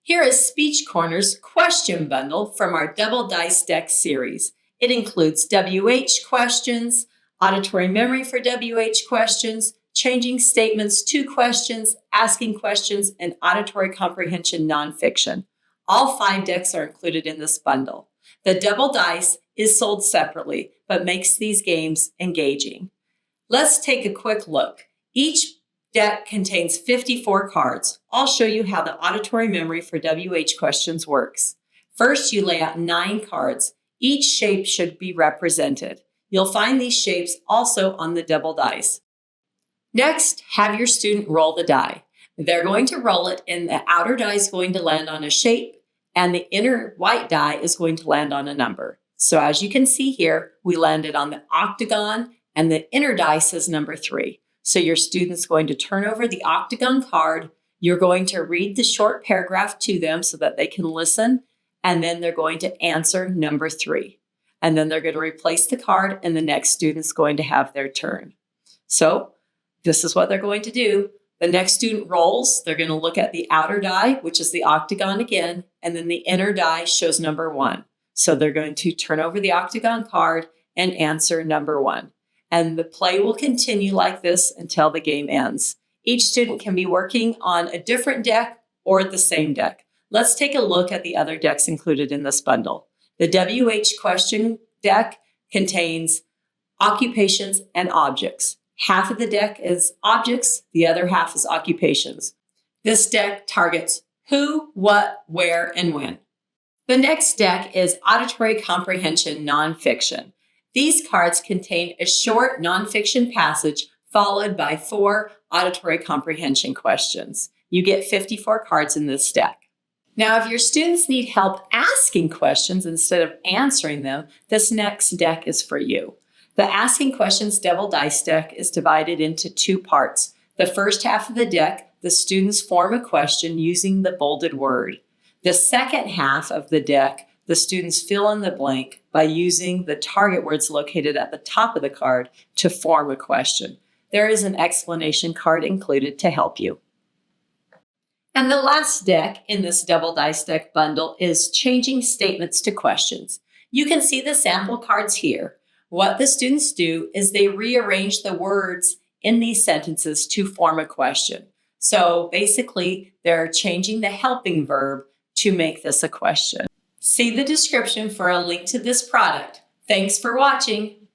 Here is Speech Corner's question bundle from our Double Dice Deck series. It includes WH questions, auditory memory for WH questions, changing statements to questions, asking questions, and auditory comprehension nonfiction. All 5 decks are included in this bundle. The Double Dice is sold separately, but makes these games engaging. Let's take a quick look. Each deck contains 54 cards. I'll show you how the auditory memory for WH questions works. First, you lay out 9 cards. Each shape should be represented. You'll find these shapes also on the double dice. Next, have your student roll the die. They're going to roll it, and the outer die is going to land on a shape, and the inner white die is going to land on a number. So as you can see here, we landed on the octagon, and the inner die says number 3. So your student's going to turn over the octagon card. You're going to read the short paragraph to them so that they can listen, and then they're going to answer number 3. And then they're going to replace the card, and the next student's going to have their turn. So this is what they're going to do. The next student rolls. They're going to look at the outer die, which is the octagon again, and then the inner die shows number 1. So they're going to turn over the octagon card and answer number 1. And the play will continue like this until the game ends. Each student can be working on a different deck or the same deck. Let's take a look at the other decks included in this bundle. The WH question deck contains occupations and objects. Half of the deck is objects, the other half is occupations. This deck targets who, what, where, and when. The next deck is Auditory Comprehension Nonfiction. These cards contain a short nonfiction passage followed by 4 auditory comprehension questions. You get 54 cards in this deck. Now, if your students need help asking questions instead of answering them, this next deck is for you. The Asking Questions Double Dice deck is divided into 2 parts. The first half of the deck, the students form a question using the bolded word. The second half of the deck, the students fill in the blank by using the target words located at the top of the card to form a question. There is an explanation card included to help you. And the last deck in this double dice deck bundle is Changing Statements to Questions. You can see the sample cards here. What the students do is they rearrange the words in these sentences to form a question. So basically, they're changing the helping verb to make this a question. See the description for a link to this product. Thanks for watching.